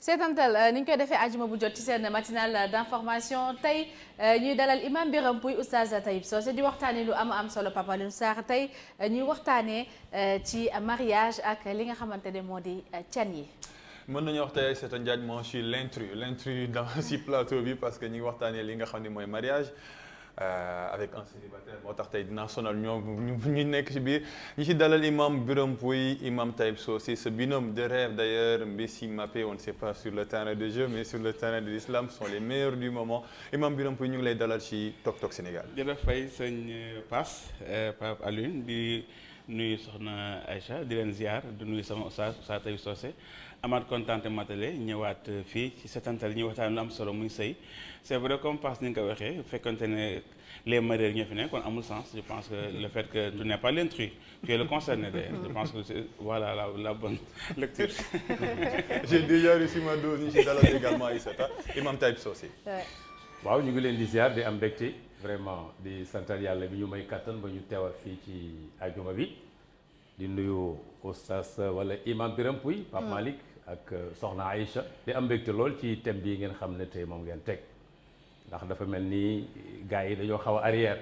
seetantal ni ñu koy defee àjjuma bu jot ci seen matinal d'information tey ñuy dalal imam Birame Pouye oustaz Taib Socé di waxtaanee lu am solo Papa Alioune Sarr tey ñuy waxtaanee ci mariage ak li nga xamante ne moo di can yi. mën nañu wax tey c'est un Ndiaye moi je suis l'intrus dans si plateau bi parce que ñu ngi waxtaanee li nga xam ne mooy mariage. Avec un célibataire moo tax tey dinaa sonal ñoom ñu nekk ci biir ñi ci dalal imam Birame Pouye imam Taib Socé ce binôme de rêve d'ailleurs Mbessi Mapé on ne sait pas sur le terrain de jeu mais sur le terrain de l'islam sont les meilleurs du moment imam Birame Pouye ñu ngi lay dalal ci Tok Tok Sénégal. jërëjëf fay sëñ Pape Alioune di nuyu soxna Aïcha di leen ziar di nuyu sama oustaz Taib Socé amaat kontaan matale ñëwaat fii ci setantal ñuy waxtaan lu am solo muy sëy c'est vrai comme passe ni nga ko waxee fekkante ne les mariés ñoo fi ne kon amul sens je pense que le fait que tu n'es pas l'intrus tu es le concerné d'ailleurs je pense que c'est voilà la bonne lecture. J'ai déjà reçu ma dose ñu ci dalal également Aïssata imam Taib Socé. waaw ñu ngi leen di ziar di am mbégte vraiment di santal yàlla bi ñu may kattan ba ñu teewal fii ci ajuma bi di nuyu oustaz wala imam Birame Pouye Pape Malick ak soxna Aïcha di am mbégte lool ci thème bii ngeen xam ne tey moom ngeen teg ndax dafa mel ni gars yi dañoo xaw a arrière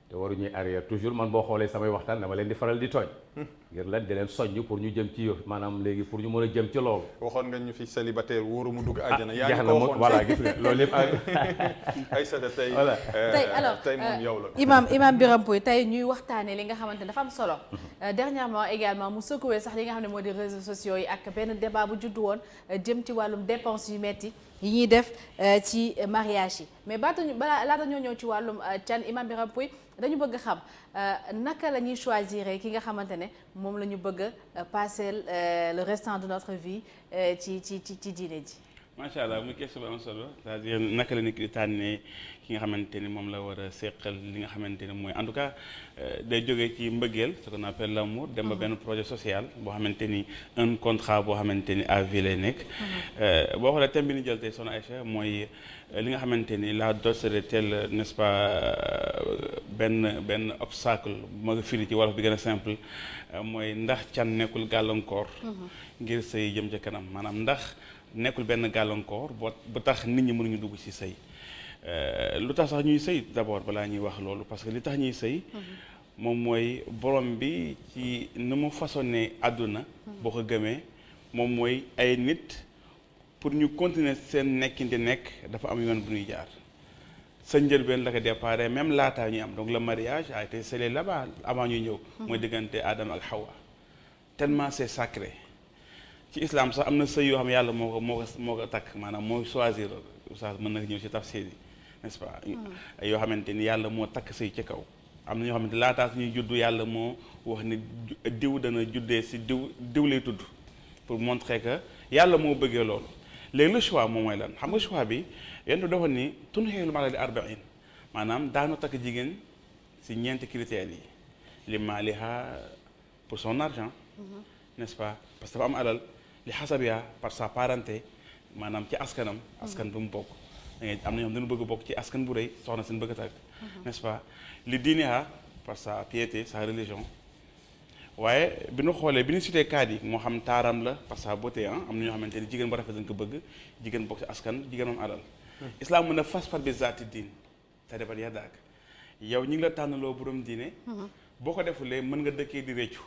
te waruñuy arrière toujours man boo xoolee samay waxtaan dama leen di faral di tooñ ngir lan di leen soññ pour ñu jëm ci maanaam léegi pour ñu mën a jëm ci loolu. waxoon nga ñu fi célibataire wóoru mu dugg àjjana. yaa ngi ko waxoon voilà gis nga loolu yëpp Aïssata tey. voilà tey alors tey moom yow la. imam Birame Pouye tey ñuy waxtaanee li nga xamante ne dafa am solo. dernièrement également mu secoué sax li nga xam ne moo di réseaux sociaux yi ak benn débat bu juddu woon jëm ci wàllum dépense yu metti yi ñuy def ci mariage yi mais laata ñoo ñëw ci wàllum can imam Birame Pouye dañu bëgg xam naka la ñuy choisir ki nga xamante ne moom la ñu bëgg a passer le restant de notre vie ci diine ji. macha allah muy question bu am solo c'est-à-dire naka la nit ki di tànnee ki nga xamante ni moom la war a seqal li nga xamante ni mooy en tout cas day jógee ci mbëggeel ce qu'on appelle l'amour dem ba benn projet social boo xamante ni un contrat boo xamante ni à vie lay nekk. boo xoolee thème bi ñu jël tey soxna Aïcha mooy li nga xamante ni la dot serait-elle n'est-ce pas benn obstacle moo ko firi ci wolof bi gën a simple mooy ndax can nekkul gàllankoor. ngir sëy jëm ca kanam maanaam ndax. nekkul benn gàllankoor bu tax nit ñi mënuñu dugg ci sëy lu tax sax ñuy sëy d'abord balaa ñuy wax loolu parce que li tax ñuy sëy moom mooy borom bi ci ni mu façonné àdduna boo ko gëmee moom mooy ay nit pour ñu continuer seen nekkin di nekk dafa am yoon bu ñuy jaar sa njëlbeen la ko déparé même laataa ñuy am donc le mariage a été scellé là-bas avant ñuy ñëw mooy diggante Adama ak Hawa tellement c'est sacré ci islam sax am na sëy yoo xam yàlla moo ko takk maanaam moo choisir oustaz mën na ñëw ci tafsir yi n'est-ce pas yoo xamante ni yàlla moo takk sëy ci kaw am na ñoo xamante laataa suñuy juddu yàlla moo wax ni diw dana juddee si diw lay tudd pour montrer que yàlla moo bëggee loolu léegi le choix moom mooy lan xam nga choix bi yéen dafa ni tunxeelu mala di arba'in maanaam daanu takk jigéen si ñeenti critères yi li maaliha pour son argent n'est-ce pas parce que dafa am alal li xasabiya par sa parenté maanaam ci askan bu mu bokk da ngay am na ñoo xam dañu bëgg bokk ci askan bu rëy soxna seen bëgg a tàgg n'est-ce pas li diiniha par sa piété sa religion waaye bi ñu xoolee bi ñu cité kaat yi moo xam taaram la par sa beauté am na ñoo xamante ni jigéen bu rafet dañ ko bëgg jigéen bokk ci askan jigéen moom alal islam mën a fas par bi zaati diin te defal yadaak yow ñi ngi la tànnaloo borom diine boo ko defulee mën nga dëkkee di réccu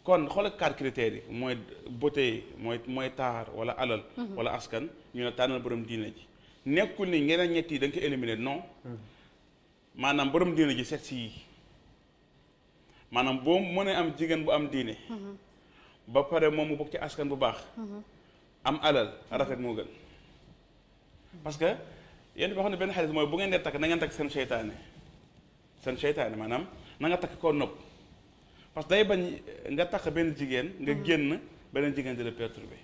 kon xoolal 4 critères yi mooy beauté mooy taar wala alal wala askan ñu ne tànnal borom diine ji nekkul ni ñeneen ñett yi da nga ko éliminer non maanaam borom diine ji seet si yi maanaam boo mënee am jigéen bu am diine ba pare moom mu bokk ci askan bu baax am alal rafet moo gën parce que yéen boo xam ne benn xalis mooy bu ngeen dee takk na ngeen takk seen seytaane maanaam na nga takk koo nopp parce que day bañ nga takk benn jigéen nga génn beneen jigéen di la perturbé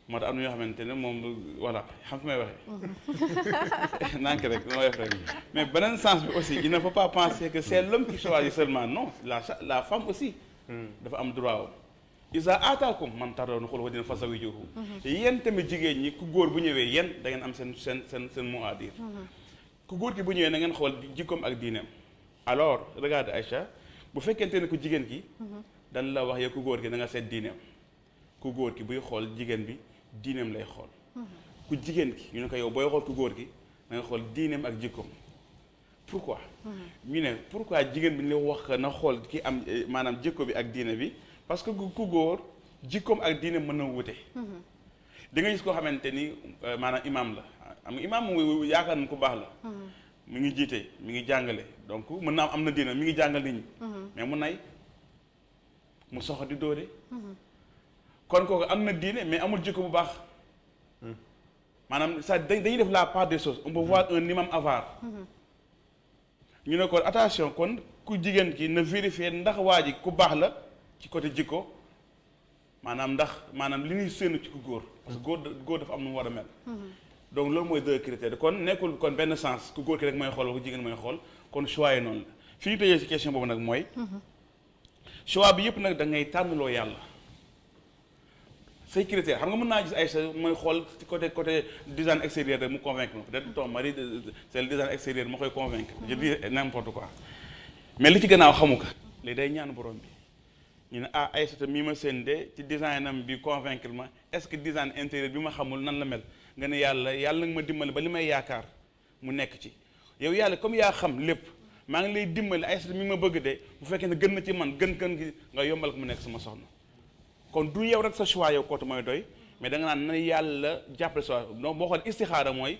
moo tax am na ñoo xamante ne moom voilà xam fi may waxee nank rek dama def rek mais beneen sens bi aussi il ne faut pas penser que c'est l'homme qui choisit seulement non la femme aussi dafa am droit am isa aataakum man tardawna xuluqahu dina fazawijuhu yéen tamit jigéen ñi ku góor bu ñëwee yéen da ngeen am seen mot à dire ku góor ki bu ñëwee na ngeen xool jikkoom ak diineem alors regarde Aïcha bu fekkente ne ku jigéen ki dañ la wax yow ku góor gi da nga seet diineem ku góor ki buy xool jigéen bi diineem lay xool ku jigéen ki ñu ne ko yow booy xool ku góor ki da nga xool diineem ak jikkoom pourquoi ñu ne pourquoi jigéen bi ñu la wax na xool ki am maanaam jikko bi ak diine bi parce que ku góor jikkoom ak diine mën na wute di nga gis koo xamante ni maanaam imam la am nga imam mu yaakaar na ku baax la mi ngi jiite mi ngi jàngale donc mën naa am na diine mi ngi jàngal nit ñi mais mu nay mu soxla di dóore kon kooku am na diine mais amul jikko bu baax maanaam ça dañuy def la part des choses on peut voir un imam avare ñu ne kon attention kon ku jigéen ki na vérifier ndax waa ji ku baax la ci côté jikko maanaam ndax maanaam li ñuy séenu ci ku góor parce que góor dafa am nu mu war a mel donc loolu mooy deux critères kon nekkul kon benn sens ku góor ki rek mooy xool wala ku jigéen mooy xool kon choix yi noonu la fi ñu tëjee ci question boobu nag mooy choix bi yëpp nag da ngay tànnloo yàlla say critères xam nga mën naa gis ay sa mooy xool ci côté design extérieur rek mu convaincre ma peut-être ton mari c'est le design extérieur ma koy convaincre je dis n'importe quoi mais li ci gannaaw xamu ko léegi day ñaan borom bi ñu ne ah Aïssata mii ma seen de ci design am bi convaincre ma est-ce que design intérieur bi ma xamul nan la mel nga ne yàlla nag ma dimbali ba li may yaakaar mu nekk ci yow yàlla comme yaa xam lépp maa ngi lay dimbali Aïssata mi ma bëgg de bu fekkee ne gën na ci man gën gi nga yombal ko mu nekk sama soxna kon du yow rek sa choix yow kootu mooy doy mais da nga naan na yàlla jàppale sa donc boo xoolee istixaara mooy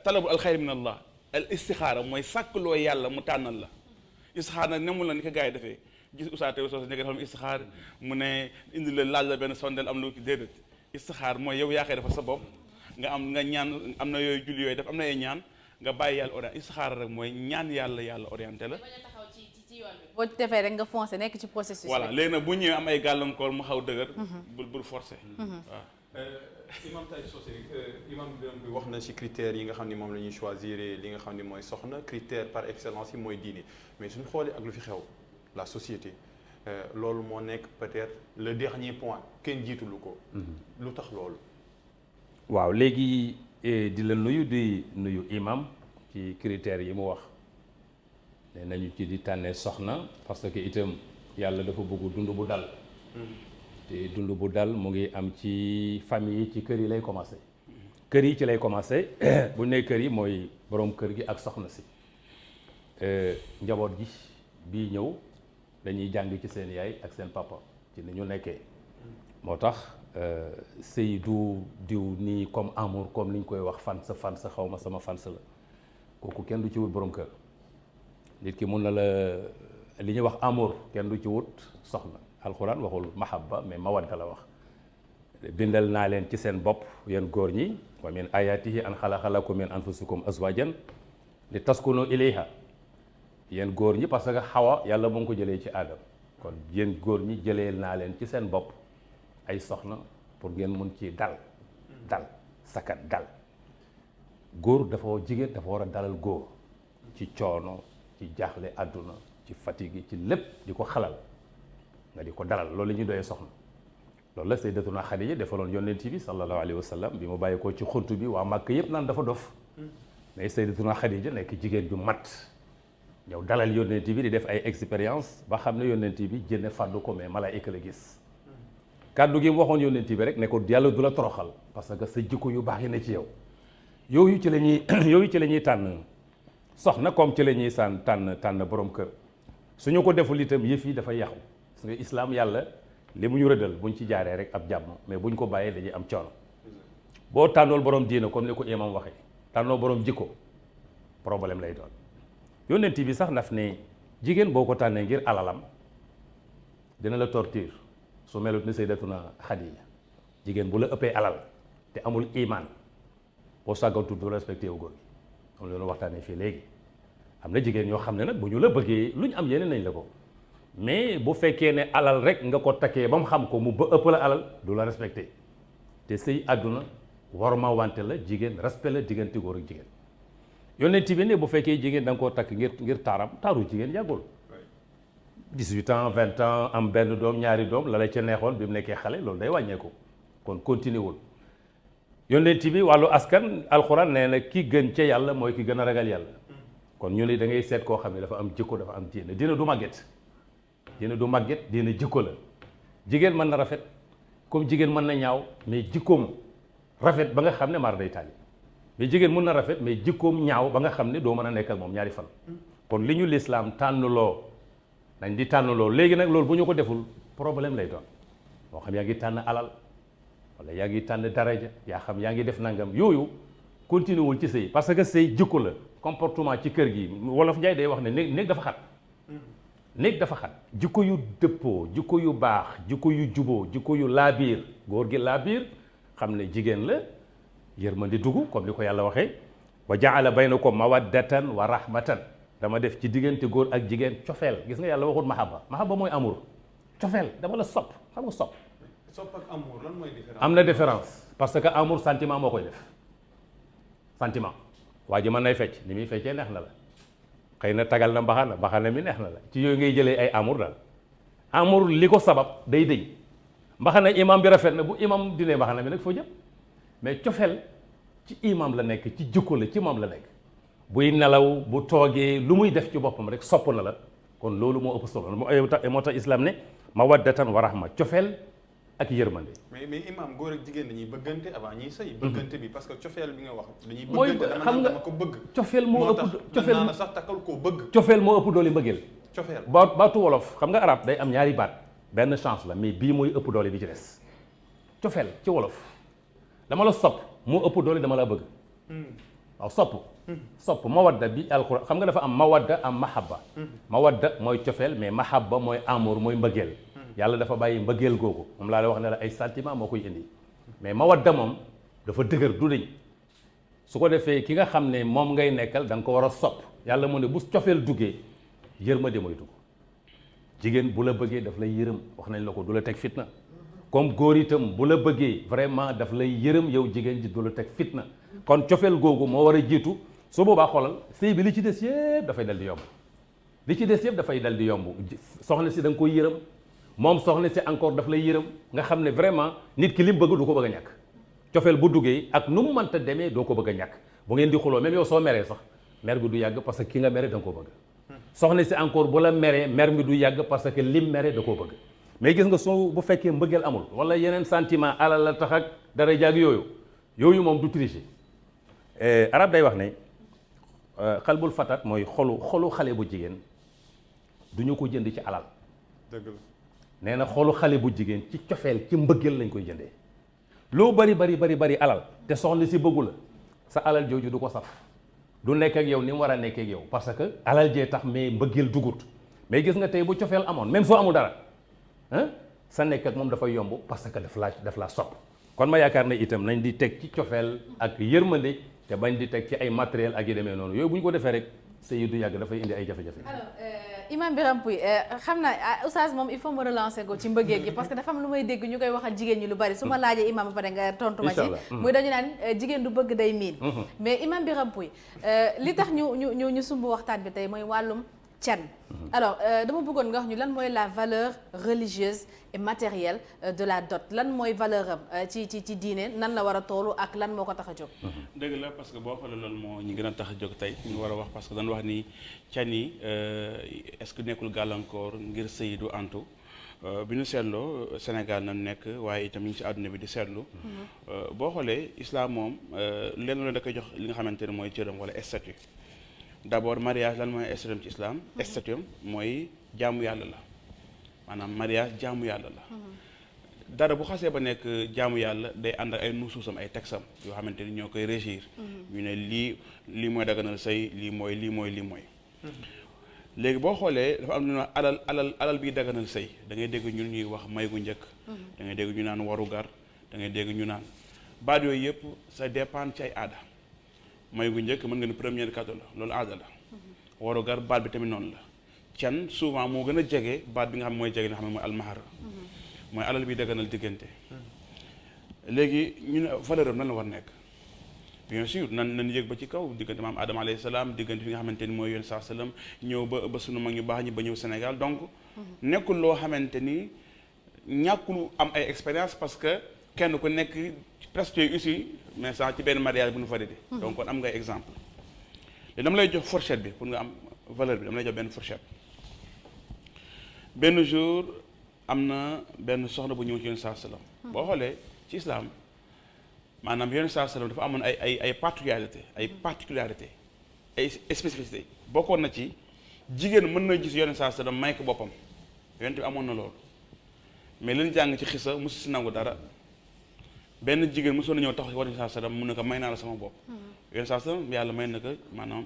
talabu alxayr min allah al istixaara mooy sàkkloo yàlla mu tànnal la istixaara nag nemul la ni ko gars yi defee gis Oustaz Taïba Socé nekk xam istixaar mu ne indi la laaj la benn sondeel am lu déedéet istixaar mooy yow yaa koy defal sa bopp nga ñaan am na yooyu julli yooyu def am na ay ñaan nga bàyyi yàlla orienté istixaar rek mooy ñaan yàlla orienté la boo defee rek nga foncé nekk ci processus voilà léegi nag bu ñëwee am ay gàllankoor mu xaw dëgër bul forcé waaw imam Taïba Socé imam bi wax na ci critères yi nga xam ni moom la ñuy choisir li nga xam ni mooy soxna critère par excellence yi mooy diine mais suñu xoolee ak lu fi xew la société loolu moo nekk peut-être le dernier point kenn jiitulu ko lu tax loolu waaw léegi di la di nuyu imam ci critères yi mu wax ne nañu ci di tànnee soxna parce que itam yàlla dafa bëgg dund bu dal te dund bu dal mu ngi am ci famille yi ci kër yi lay commencé kër yi ci lay commencé bu ne kër yi mooy borom kër gi ak soxna si njaboot gi bii ñëw dañuy jàng ci seen yaay ak seen papa ci ni ñu nekkee moo tax sëy du diw nii comme amour comme li ñu koy wax fan sa xaw ma sama fans la kooku kenn du ci wut borom kër nit ki mun na la li ñuy wax amour kenn du ci wut soxna alxuraan waxul mahabba mais mawadda la wax bindal naa leen ci seen bopp yéen góor ñi wa min ayatihi an xalaqa lakum min anfusikum azwajan li taskunu ilayha yéen góor ñi parce que xawa yàlla mu ngi ko jëlee ci aadam kon yéen góor ñi jëlee naa leen ci seen bopp ay soxna pour ngeen mun ci dal sakat dal góor jigéen dafa war a dalal góor ci coono ci jaaxle àdduna ci fatigue ci lépp di ko xalal nga di ko dalal loolu la ñuy doyee soxna loolu la Sayyidatuna Xadiija defaloon yonent bi sallallahu alayhi wa sallam bi mu bàyyi ko ci xuntu bi waa Màkk yëpp naan dafa dof mais Sayyidatuna Xadiija nekk jigéen ju mat ñëw dalal yonent bi di def ay expérience ba xam ne yonent bi jënne fàddu ko mais malaayika la gis kàddu gi mu waxoon yonent bi rek ne ko yàlla du la toroxal parce que sa jikko yu baax yi ne ci yow yooyu ci la ñuy tànn soxna comme ci la ñuy tànn borom kër suñu ko deful itam yëf yi dafa yàqu parce que islam yàlla li mu ñu rëddal buñ ci jaaree rek ab jàmm mais buñ ko bàyyee dañuy am coono boo tànnool borom diina comme ni ko imam waxee tànnoo borom jikko problème lay doon yonent bi sax daf ne jigéen boo ko tànnee ngir alalam dina la torture su melut ni Sayyidatuna Xadiija jigéen bu la ëppee alal te amul iman boo sàggantu du respecté wu góor gi am na waxtaanee fii léegi am na jigéen ñoo xam ne nag bu ñu la bëggee lu ñu am yeneen nañ la ko mais bu fekkee ne alal rek nga ko takkee ba mu xam ko mu ba ëpp la alal du la respecté te sëy àdduna warma wante la jigéen respect la diggante góor ak jigéen yonent bi ne bu fekkee jigéen da nga koo takk ngir taaru jigéen yàggul 18 ans 20 ans am benn doom ñaari doom la ca neexoon bi mu nekkee xale loolu day wàññeeku kon continué wul yonent bi wàllu askan alxuraan nee na ki gën ca yàlla mooy ki gën a ragal yàlla kon ñu ne da ngay seet koo xam ne dafa am jikko dafa am diine du màgget diine jikko la jigéen mën na rafet comme jigéen mën na ñaaw mais jikkoom rafet ba nga xam ne maar day taali mais jigéen mën na rafet mais jikkoom ñaaw ba nga xam ne doo mën a nekk ak moom ñaari fan kon li ñu lislaam tànnloo dañ di tànnloo léegi nag loolu bu ñu ko deful problème lay doon moo xam yaa ngi tànn alal wala yaa ngi tànn daraja yaa xam yaa ngi def nangam yooyu continué wul ci sëy parce que sëy jikko la comportement ci kër gi wolof Njaay day wax ne néeg dafa xat néeg dafa xat jikko yu dëppoo jikko yu baax jikko yu juboo jikko yu laabiir góor gi laabiir xam ne jigéen la yërmandi dugg comme li ko yàlla waxee wa jaala baynakum mawaddatan wa rahmatan dama def ci diggante góor ak jigéen cofeel gis nga yàlla waxul mahabba mooy amour cofeel dama la sopp xam nga sopp ak amour lan mooy différence. am na différence parce que amour sentiment moo koy def sentiment waa ji mën nay fecc ni muy feccee neex na la xëy na tagal na mbaxana mi neex na la ci yooyu ngay jëlee ay amour daal amour li ko sabab day dëñ mbaxana imam bi rafet na bu imam dinee mbaxana mi nag foo jëm mais cofeel ci imam la nekk ci jikko la ci moom la nekk buy nelaw bu toogee lu muy def ci boppam rek sopp na la kon loolu moo ëpp solo moo tax islam ne mawaddatan wa rahma cofeel ak yërmande. mais imam góor ak jigéen dañuy bëggante avant ñuy sëy. bëggante bi parce que cofeel bi nga wax. dañuy mooy bëggante xam nga dama ko bëgg. cofeel moo ëpp cofeel moo tax sax takkal koo bëgg. cofeel moo ëpp doole mbëggeel. cofeel baatu wolof xam nga arab day am ñaari baat benn chance la mais bii mooy ëpp doole bi ci des cofeel ci wolof dama la sopp moo ëpp doole dama la bëgg. waaw sopp mawadda bi alxuraan xam nga dafa am mawadda am mahabba. mawadda mooy cofeel mais mahabba mooy amour mooy mbëggeel. yàlla dafa bàyyi mbëggeel googu moom laa la wax ne la ay sentiment moo koy indi mais mawadda moom dafa dëgër du dañ su ko defee ki nga xam ne moom ngay nekkal da nga ko war a sopp yàlla mu ne bu cofeel duggee yërmande mooy dugg jigéen bu la bëggee daf lay yërëm wax nañ la ko du la teg fitna comme góor itam bu la bëggee vraiment daf lay yërëm yow jigéen ji du la teg fitna kon cofeel googu moo war a jiitu su boobaa xoolal sëy bi li ci des yëpp dafay dal di yomb li ci des yëpp dafay dal di yomb soxna si da nga koy yërëm moom soxna si encore daf lay yërëm nga xam ne vraiment nit ki li mu bëgg du ko bëgg a ñàkk cofeel bu duggee ak nu mu mënta demee doo ko bëgg a ñàkk bu ngeen di xuloo même yow soo meree sax mer bi du yàgg parce que ki nga mere da nga koo bëgg soxna si encore bu la meree mer mi du yàgg parce que lim mere da koo bëgg mais gis nga soo bu fekkee mbëggeel amul wala yeneen sentiment alal la tax ak dara jaag yooyu moom du tricher arab day wax ne xalbul fatat mooy xolu xale bu jigéen du ñu ko jënd ci alal dëgg la nee na xolu xale bu jigéen ci cofeel ci mbëggeel lañ koy jëndee loo bari alal te soxna si bëggu la sa alal jooju du ko saf du nekk ak yow ni mu war a nekk ak yow parce que alal jee tax mais mbëggeel dugut mais gis nga tey bu cofeel amoon même soo amul dara sa nekk ak moom dafay yomb parce que daf laa sopp kon ma yaakaar ne itam nañ di teg ci cofeel ak yërmande te bañ di teg ci ay matériel ak yi demee noonu yooyu bu ñu ko defee rek sëy du yàgg dafay indi ay jafe-jafe. Imam Birame Pouye xam naa oustaz moom il faut me relancer ko ci mbëggeel gi parce que dafa am lu may dégg ñu koy waxal jigéen ñi lu bari su ma laajee imam ba pare nga tontu ma ci muy dañu naan jigéen du bëgg day miin mais Imam Birame Pouye li tax ñu sumb waxtaan bi tey mooy wàllum can alors dama bëggoon nga wax ñu lan mooy la valeur religieuse et matérielle de la dot lan mooy valeur am ci diine nan la war a toolu ak lan moo ko tax a jóg. dëgg la parce que boo xoolee loolu moo ñu gën a tax a jóg tey ñu war a wax parce que dañu wax ni can yi est-ce que nekkul gàllankoor ngir sëy du antu bi ñu seetloo Sénégal na nekk waaye itam ñu ngi ci àdduna bi di seetlu boo xoolee islam moom lenn la da koy jox li nga xamante ne mooy cëram wala statut d'abord mariage lan mooy statut ci islam statut mooy jaamu yàlla la maanaam mariage jaamu yàlla la dara bu xasee ba nekk jaamu yàlla day ànd ak ay nusuusam ay texam yoo xamante ni ñoo koy régir ñu ne lii mooy daganal sëy lii mooy léegi boo xoolee dafa am lu ñuy wax alal biy daganal sëy da ngay dégg ñun ñuy wax may gu njëkk da ngay dégg ñu naan waru gar da ngay dégg ñu naan baat yooyu yëpp ça dépend ci ay aada may gu njëkk mën nga ni première cadeau la loolu aada la waru gar baat bi tamit noonu la can souvent moo gën a jege baat bi nga xam ne mooy jege li nga xam ne mooy almahar mooy alal bi daganal diggante léegi ñu ne valeur am nan la war nekk bien sûr nan yëg ba ci kaw diggante maam Adama alayhi salaam diggante fi nga xamante ni mooy yoon saa salaam ñëw ba sunu mag ñu baax ñi ba ñëw Sénégal donc nekkul loo xamante ni ñàkkul am ay expérience parce que kenn ku nekk presque aussi mais sax ci benn mariage bu ñu validé donc kon am ngay exemple léegi dama lay jox fourchette bi pour nga am valeur bi dama lay jox benn fourchette benn jour am na benn soxna bu ñëw ci yoon saa salaam boo xoolee ci islam maanaam yonent saa sallam dafa amoon ay particularité ay spécificité bokkoon na ci jigéen mën na gis yonent saa sallam may ko boppam yonent bi amoon na loolu mais leen jàng ci xisa mosu si nangu dara benn jigéen mosoon na ñëw tax yonent saa sallam mun na ko may naa la sama bopp yonent saa sallam yàlla may na ko maanaam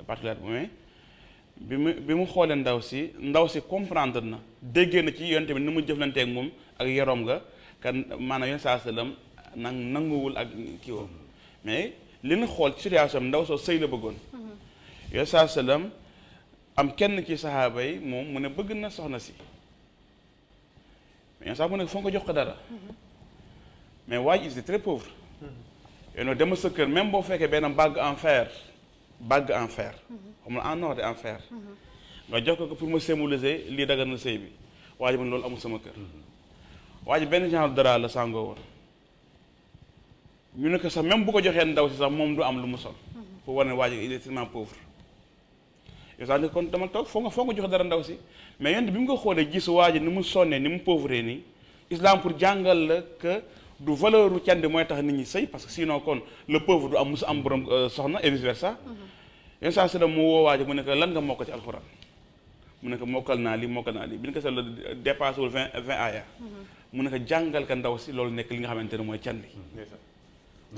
particularité mais bi mu xoolee ndaw si comprendre na déggee na ci yonent bi ni mu jëflanteeg moom ak yarom nga kan maanaam yonent saa sallam nanguwul ak kii woom mais li ñu xool ci situation ndaw soo sëy la bëggoon yonent saa sallam am kenn ci saxaaba yi moom mu ne bëgg na soxna si mais sax mu ne foo ko jox ko dara mais waa ji c'est très pauvre yow nag dama sa kër même boo fekkee benn bague en fer xam nga en or et en fer nga jox ko pour ma symboliser lii dagal na sëy bi waa ji man loolu amul sama kër waa ji benn genre dara la sàngoo woon ñu ne ko sax même bu ko joxee ndaw si sax moom du am lu mu sol pour war ne waa ji il est tellement pauvre yow sax ni kon dama toog foo nga jox dara ndaw si mais yonent bi mu ko xoolee gis waa ji ni mu sonnee ni mu pauvre nii islam pour jàngal la que du valeur u candi mooy tax nit ñi sëy parce que sinon kon le pauvre du am musu am borom soxna et vice versa yéen saa sallam mu woo waa ji mu ne ko lan nga mokk ci alxuraan mu ne ko mokkal naa lii bi ñu ko seetlu dépassé wul 20 aaya mu ne ko jàngal ka ndaw si loolu nekk li nga xamante ne mooy candi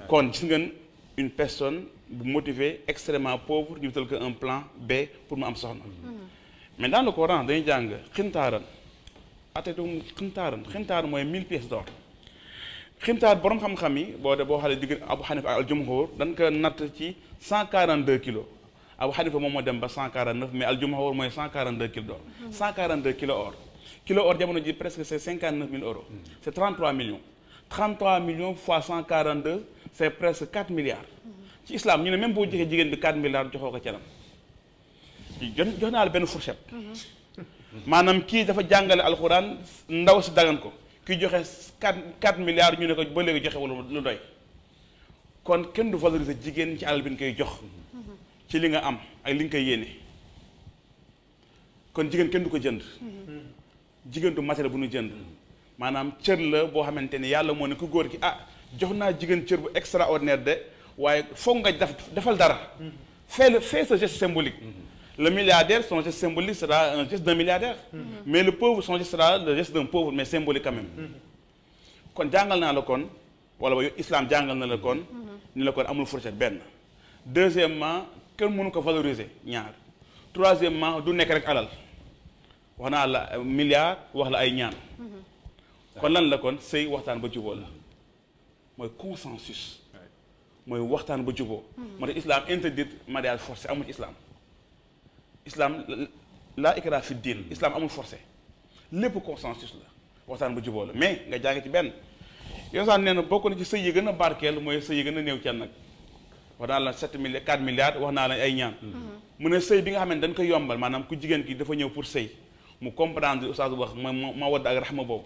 kon gis ngeen une personne bu motivée extrêmement pauvre ñu wutal ko un plan B pour mu am soxna mais dans le Coran dañuy jàng xintaaran atetum xintaaran mooy 1000 pièces d'or xintaar borom xam-xam yi boo xale digg Abu Hanifa ak al-Jumhur dañ ko natt ci 142 kilos Abu Hanifa moom moo dem ba 149 mais al-Jumhur mooy 142 kilos d'or 142 kilos or kilo or jamono ji presque c'est 59 000 euros c'est 33 millions fois 142 c'est presque 4 milliards ci islam ñu ne même boo joxee jigéen bi 4 milliards joxoo ko canam jox naa la benn fourchette maanaam kii dafa jàngale alxuraan ndaw si dagan ko kii joxe 4 milliards ñu ne ko ba léegi joxe wala lu doy kon kenn du valoriser jigéen ci alal bi nga koy jox ci li nga am ak li nga koy yéene kon jigéen kenn du ko jënd jigéen du matériel bu ñu jënd maanaam cër la boo xamante ni yàlla moo ne ku góor ki jox naa jigéen cër bu extraordinaire de waaye foog nga defal dara fais ce geste symbolique le milliardaire son geste symbolique sera un geste d'un milliardaire mais le pauvre son geste sera le geste d'un pauvre mais symbolique quand même kon jàngal naa la kon wala ba islam jàngal na la kon ni la kon amul fourchette benn deuxièmement kenn mënu ko valoriser ñaar troisièmement du nekk rek alal wax naa la milliard wax la ay ñaan kon lan la kon sëy waxtaan ba juboo la mooy consensus mooy waxtaan ba juboo moo tax islam interdit mariage forcé amul islam la ikra fi diin islam amul forcé lépp consensus la waxtaan ba juboo la mais nga jàng ci benn yow sax nee na bokk na ci sëy yi gën a barkeel mooy sëy yi gën a néew can nag wax naa la 4 milliards wax naa la ay ñaan mu ne sëy bi nga xam ne dañ koy yombal maanaam ku jigéen ki dafa ñëw pour sëy mu comprendre oustaz wax ma wadd ak raxma boobu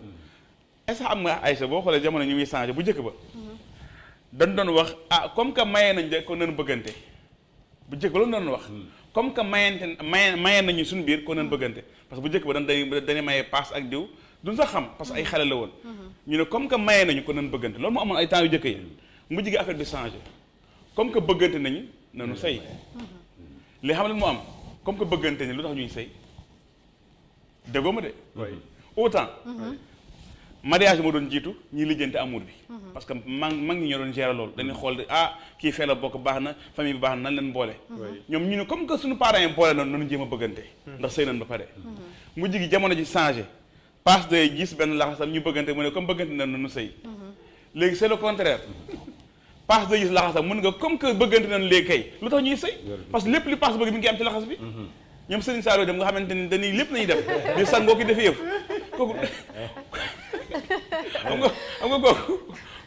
est-ce que am nga Aïcha boo xoolee jamono ñu muy changé bu njëkk ba dañ doon wax comme que mayee nañ de kon nañ bëggante bu njëkk ba loolu doon wax comme que mayee nañu suñu biir kon nañ bëggante parce que bu njëkk ba dañuy mayee paas ak diw duñ sax xam parce que ay xale la woon ñu ne comme que mayee nañu kon nañ bëggante loolu moo amoon ay temps yu njëkk yi mujj gi affaire bi changé comme que bëggante nañu nanu sëy li xam ne moo am comme que bëggante ni lu tax ñuy sëy déggoo ma de autant mariage moo doon jiitu ñi lijjanti amour bi parce que mag ñi ñoo doon gérer loolu dañuy xool kii fee la bokk baax na famille bi baax na nan leen boole ñoom ñu ne comme que suñu parents yi boole noonu nañu jéem a bëggante ndax sëy nañ ba pare mujj gi jamono ji changé passe day gis benn laxasam ñu bëggante mu ne comme bëggante na nanu sëy léegi c'est le contraire passe day gis laxasam mun nga comme que bëggante nañ léegi kay lu tax ñuy sëy parce que lépp li passe bëgg mi ngi am ci laxas bi ñoom Serigne Saliou dem nga xamante ni dañuy lépp nañuy def di sangoo ki defi yëf kooku xam nga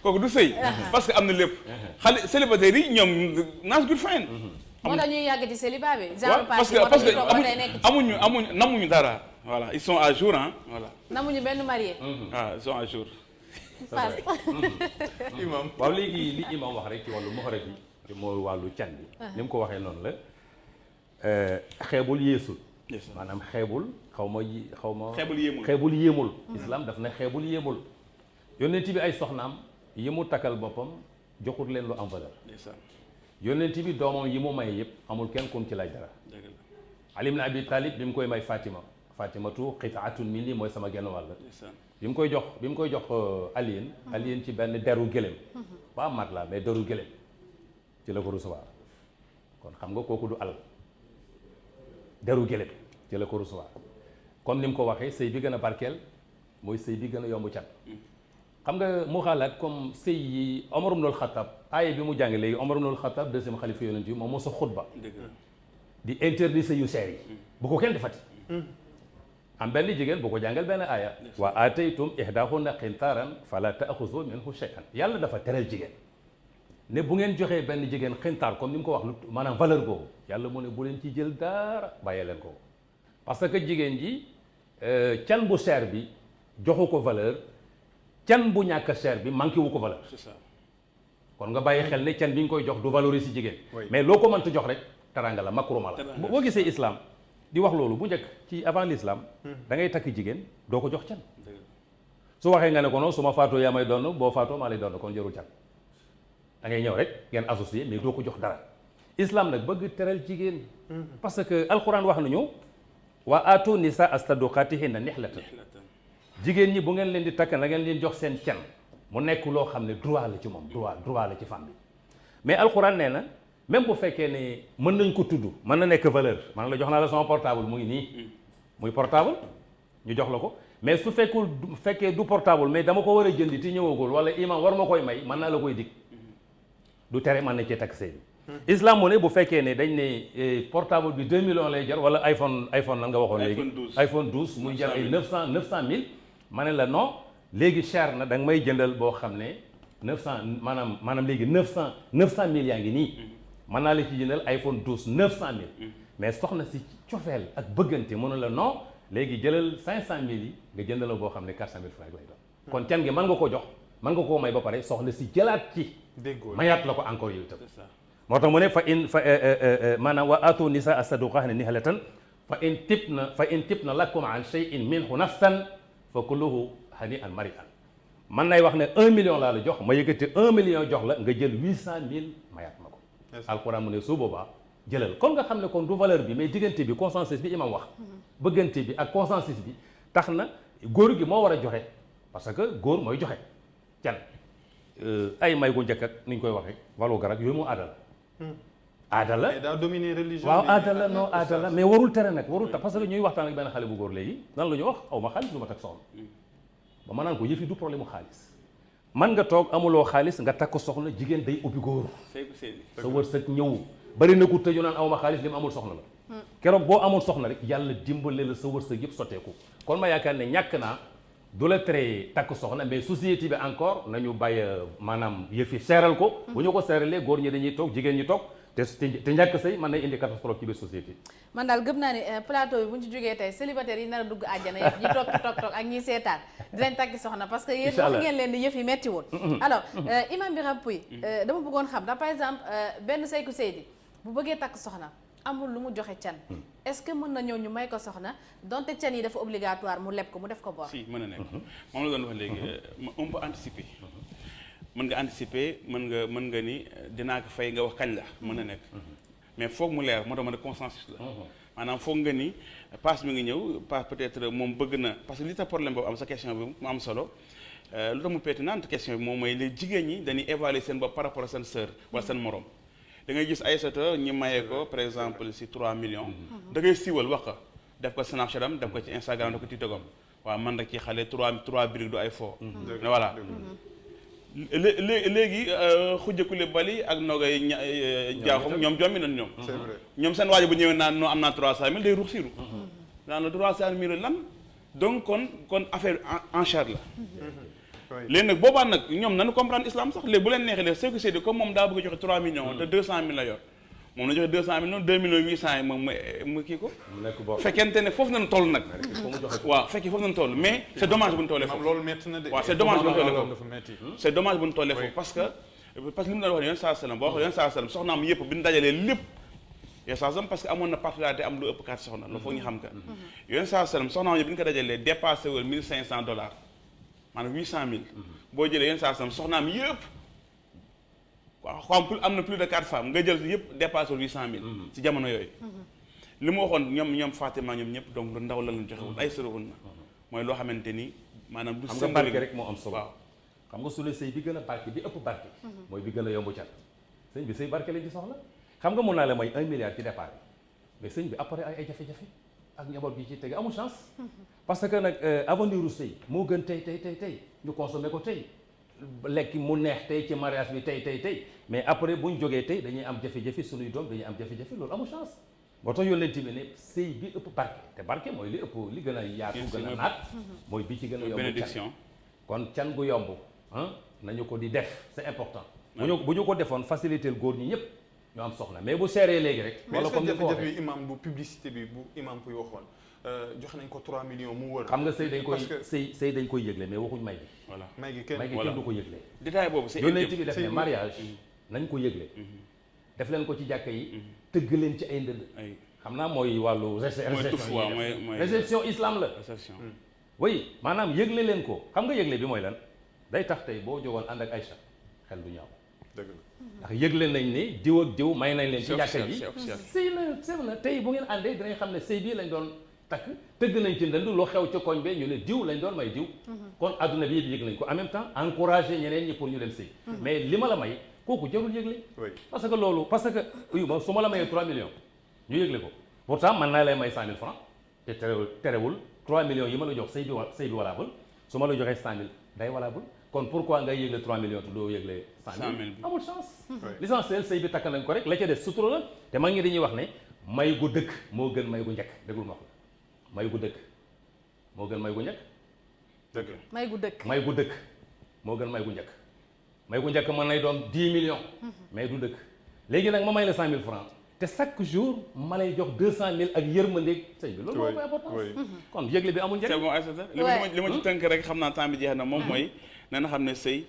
kooku du sëy parce que am na lépp xale célibataire yi ñoom naas good fine moo tax ñuy yàgg ci célibat bi parce que namuñu dara voilà ils sont à jour voilà namuñu benn marié ils sont à jour imam waaw léegi li imam wax rek ci wàllu muxarab bi te mooy wàllu can bi ni mu ko waxee noonu la xeebul yeesul maanaam xeebul xeebul yéemul islam daf na xeebul yéemul yonent bi ay soxnaam yi mu takkal boppam joxut leen lu am valeur ndeysaan yonent bi doomam yi mu may yëpp amul kenn kum ci laaj dara dëgg la Ali ibn Abi Talib bi mu koy may Fatimatu qitaatun minni mooy sama genn wàll ndeysaan bi mu koy jox Aliyin ci benn deru gëlëm pas mat la mais deru gëlëm ci la ko recevoir kon xam nga kooku du alal deru gëlëm ci la ko recevoir comme ni mu ko waxee sëy bi gën a barkeel mooy sëy bi gën a yomb cat xam nga mu xalaat comme sëy yi Omar ibn al-Khattab aaya bi mu jàng léegi Omar ibn al-Khattab deuxième xalifa yonent yi moom moo sa xutba dëgg la di interdit sëy yu seer yi bu ko kenn defati am benn jigéen bu ko jàngal benn aaya wa ataytum ihdahunna qintaaran fala taaxuzu minhu shay'an yàlla dafa teral jigéen ne bu ngeen joxee benn jigéen qintaar comme ni mu ko wax lu maanaam valeur boobu yàlla mu ne bu leen ci jël dara bàyyee leen ko parce que jigéen ji can bu cher bi joxu ko valeur can bu ñàkk cher bi manqué wu ko valeur c'est ça kon nga bàyyi xel ne can bi nga koy jox du valoriser si jigéen Oui. mais loo ko mënta jox rek taranga la makruma la Taranga. boo gisee islam di wax loolu bu njëkk ci avant l'islam da ngay takk jigéen doo ko jox can dëgg la su waxee nga ne ko noonu su ma faatoo yaa may doon boo faatoo maa lay doon kon jarul can da ngay ñëw rek ngeen associé mais doo ko jox dara islam nag bëgg teral jigéen parce que alquran wax nañu wa aatu nisa astaduqatihinna nihlatan jigéen ñi bu ngeen leen di takk na ngeen leen jox seen can mu nekk loo xam ne droit la ci moom droit la ci femme bi mais alquran nee na même bu fekkee ne mën nañ ko tudd mën na nekk valeur man la jox naa la sama portable mu ngi nii muy portable ñu jox la ko mais su fekkee du portable mais dama ko war a jëndi ti ñëwagul wala imam war ma koy may mën naa la koy dig du tere mën na cee takk sëy bi islam mu ne bu fekkee ne dañ ne portable bi 2 millions lay jar wala iPhone nan nga waxoon léegi iPhone 12 muy jar ay 900 000 ma ne la non léegi cher na da nga may jëndal boo xam ne 900 maanaam léegi 900 000 yaa ngi nii mën naa la ci jëndal iPhone 12 900 000 mais soxna si cofeel ak bëggante mënu la non léegi jëlal 500 000 yi nga jëndal la boo xam ne 400 000 francs lay doon kon can gi mën nga ko jox mën nga koo may ba pare soxna si jëlaat ci déggoo mayaat la ko encore yow itam c'est ça moo tax mu ne maanaam wa aatu nisaa saduqaahunna nihlatan fa in tibna lakum an shay'in minhu nafsan fa kuluhu hani'an mari'an man nay wax ne 1 million laa la jox ma yëkkati 1 million jox la nga jël 800 000 mayaat ma ko alquran mu ne su boobaa jëlal kon nga xam ne kon du valeur bi mais diggante bi consensus bi imam wax bëggante bi ak consensus bi tax na góor gi moo war a joxe parce que góor mooy joxe can ay may gu njëkk ak ni ñu koy waxee walu garab yooyu mu aada la aada la mais daa dominer religion waaw bi. aada la non aada la mais warul tere nag warul tax parce que ñuy waxtaan ak benn xale bu góor léegi nan la ñu wax aw ma xaalis du ma takk soxna ba ma naan ko yëfi du problème mu xaalis man nga toog amuloo xaalis nga takk soxna jigéen day ubbi góor Seydou Seydi sa wërsëg ñëw bari na ku tëju naan aw ma xaalis li mu amul soxna la keroog boo amul soxna rek yàlla dimbale la sa wërsëg yëpp sotteeku kon ma yaakaar ne ñàkk naa du la tere takk soxna mais société bi encore nañu bàyyi maanaam yëfi seeral ko bu ñu ko seeralee góor ñi dañuy toog jigéen ñi toog te ñàkk sëy mën na indi catastrophe ci biir société man daal gëm naa ne plateau bi bu ñu ci jógee tey célibataire yi nar a dugg àjjana yëpp ñi toog ak ñi seetaan dinañ takki soxna parce que yéen wax ngeen leen di yëf yi metti woon alors Imam Birame Pouye dama bëggoon xam ndax par exemple benn Seydou Seydi bu bëggee takk soxna amul lu mu joxe can est-ce que mën na ñëw ñu may ko soxna donte can yi dafa obligatoire mu leb ko mu def ko bor si mën na nekk moom la doon wax léegi on peut anticiper mën nga anticiper mën nga ni dinaa ko fay nga wax kañ la mën na nekk mais foog mu leer moo tax ma ne consensus la maanaam foog nga ni passe mi ngi ñëw passe peut-être moom bëgg na parce que li tax problème boobu am sa question bi mu am solo lu tax mu pertinente question bi moom mooy les jigéen ñi dañuy évaluer seen bopp par rapport à seen sœur wala seen morom da ngay gis Aïssata ñi mayee ko par exemple si 3 millions da ngay siiwal wax ko def ko Snapchat am def ko ci Instagram def ko TikTok am waaw man nag ci xale 3 briques du ay faux voilà léegi xujjakule bali ak nogay jaaxum ñoom jommi nañ ñoom c'est vrai ñoom seen waajo bu ñëwee naan noo am naa 300 000 day ruux siiru naan la 300 000 lan donc kon affaire enchère la léegi nag boobaa nag ñoom nañu comprendre islam sax léegi bu leen neexee léegi Seydou Seydi comme moom daa bëgg a joxe 3 millions te 200 000 la yor moom na joxe 200 millions 2 millions 800 yi moom mu kii ko fekkente ne foofu nañu toll nag waaw fekkee foofu nañu toll mais c'est dommage bu ñu tollee foofu loolu métti na de. waaw c'est dommage bu ñu tollee dafa foofu métti. c'est dommage bu ñu tollee foofu parce que li mu doon wax ne yoon saa sallam boo waxee yoon saa sallam soxnaam yëpp bi ñu dajalee lépp yoon saa sallam parce que amoon na particularité am lu ëpp 4 soxna loolu foog ñu xam ka yoon saa sallam soxnaam yëpp bi ñu ko dajalee dépassé wul $1500 maanaam 800000. boo jëlee yenn saa sam soxnaam yëpp waaw am na plus de 4 femmes nga jël yëpp dépassé 800000. ci jamono yooyu. li mu waxoon ñoom Fatima ñoom ñëpp donc lu ndaw la leen joxewul ay sërëwul na mooy loo xamante ni maanaam du xam nga barke rek moo am solo. waaw xam nga su ne sëy bi gën a barke bi ëpp barke mooy bi gën a yomb cat sëñ bi sëy barke lañ ci soxla xam nga mun naa la may 1 milliard ci départ mais sëñ bi après ay jafe-jafe ak njaboot gi ci tege amul chance parce que nag avenir u sëy moo gën tey ñu consommer ko tey lekk mu neex tey ci mariage bi tey mais après bu ñu jógee tey dañuy am jafe-jafe suñuy doom dañuy am jafe-jafe loolu amul chance moo tax yónnent bi ne sëy bi ëpp barke te barke mooy li ëpp li gën a yaatu gën a naat mooy bi ci gën a yomb bénédiction kon can gu yomb nañu ko di def c'est important bu ñu ko defoon faciliter góor ñi ñëpp ñu am soxna mais bu seeree léegi rek mais est-ce que jafe-jafe yi imam bu publicité bi bu imam puy waxoon jox nañ ko 3 millions mu wër xam nga sëy dañ koy yëgle mais waxuñ may gi voilà may gi kenn du ko yëgle détail boobu c'est yónnent bi def ne mariage nañ ko yëgle def leen ko ci jàkka yi tëgg leen ci ay ndënd xam naa mooy wàllu réception islam la oui maanaam yëgle leen ko xam nga yëgle bi mooy lan day tax tey boo jógoon ànd ak Aïcha xel du ñaaw dëgg la ndax yëgle nañ ni diw ak diw may nañ leen ci jàkka ji sëy na tey bu ngeen àndee dinañ xam ne sëy bii lañ doon takk tëgg nañ ci ndënd lu xew ca koñ be ñu ne diw lañ doon may diw kon adduna bi yëpp yëg nañ ko en même temps encouragé ñeneen ñi pour ñu dem sëy mais li ma la may kooku jarul yëgle parce que uyu ma su ma la mayee 3 millions ñu yëgle ko pourtant man naa lay may 100 000 francs te terewul 3 millions yi ma la jox sëy bi valable su ma la joxee 100 000 day valable kon pourquoi ngay yëgle 3 millions te doo yëgle 100 000 amul chance l'essentiel sëy bi takk nañ ko rek la ca des sutura la te mag ñi dañuy wax ne may gu dëkk moo gën may gu njëkk déggul ma wax la may gu dëkk moo gën may gu njëkk dëgg may gu dëkk moo gën may gu njëkk may gu njëkk mën nay doon 10 millions mais du dëkk léegi nag ma may la 100 000 francs te chaque jour ma lay jox 200 000 ak yërmandeeg sëñ bi loolu moo koy importance kon yëgle bi amul njëriñ. c'est bon Aïssata li ma ci tënk rek xam naa temps bi jeex na moom mooy na xam ne sëy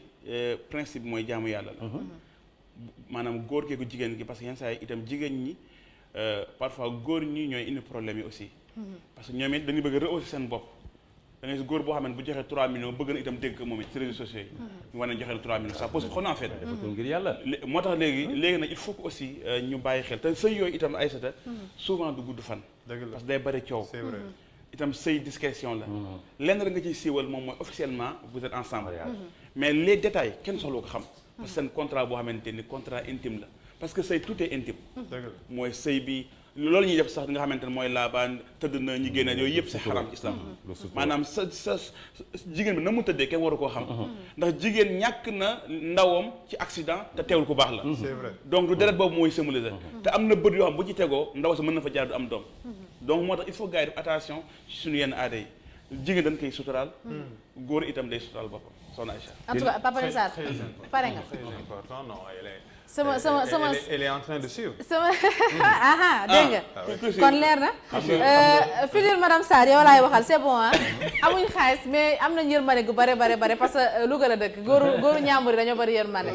principe mooy jaamu yàlla la maanaam góor kee ko jigéen gi parce que yenn saa yi itam jigéen ñi parfois góor ñi ñooy indi problème yi aussi parce que ñoom it dañuy bëgg rehausser seen bopp da ngay gis góor boo xam ne bu joxee 3 millions bëgg na itam dégg ko moom it ci réseaux sociaux yi ñu war nañ joxe 3 millions ça pose problème en fait ngir yàlla moo tax léegi nag il faut que aussi ñu bàyyi xel te sëy yooyu itam Aïssata souvent du gudd fan parce que day bëri coow c'est vrai itam sëy discrétion la lenn rek nga ciy siiwal moom mooy officiellement vous êtes ensemble mais les détails kenn soxla ko xam parce que seen contrat boo xamante ni contrat intime la parce que sëy tout est intime mooy sëy bi loolu ñuy def sax nga xamante ne mooy laabaan tëdd na ñi génne yooyu yëpp c'est xaram ci islam maanaam sa jigéen bi na mu tëddee kenn waru koo xam ndax jigéen ñàkk na ndawam ci accident te teewul ku baax la c'est vrai donc du deret boobu mooy symboliser te am na bët yoo xam bu ci tegoo ndaw sa mën na fa jaar du am doom donc moo tax il faut gars yi def attention ci suñu yenn aada yi jigéen dañ koy suturaal góor itam day suturaal boppam soxna Aïcha en tout cas Papa Sarr pare nga elle est en train de suivre. dégg nga kon leer na. future madame Sarr yow laay waxal c'est bon ah amuñ xaalis mais am nañ yërmande gu bare parce que Louga la dëkk góoru ñaambur yi dañoo bari yërmande.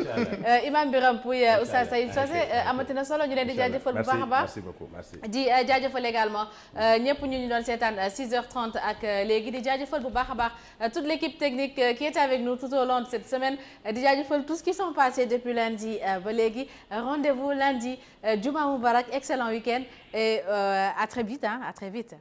Imam Birame Pouye Oustaz Saïd Socé amati na solo ñu leen di jaajëfal bu baax a baax. merci beaucoup merci. di jaajëfal également ñëpp ñu doon seetaan 6h30 ak léegi di jaajëfal bu baax a baax toute l'équipe technique qui est avec nous tout au long de cette semaine di jaajëfal tous qui sont passés depuis lundi ba léegi rendez-vous lundi Juma Moubarak excellent week-end et à très vite.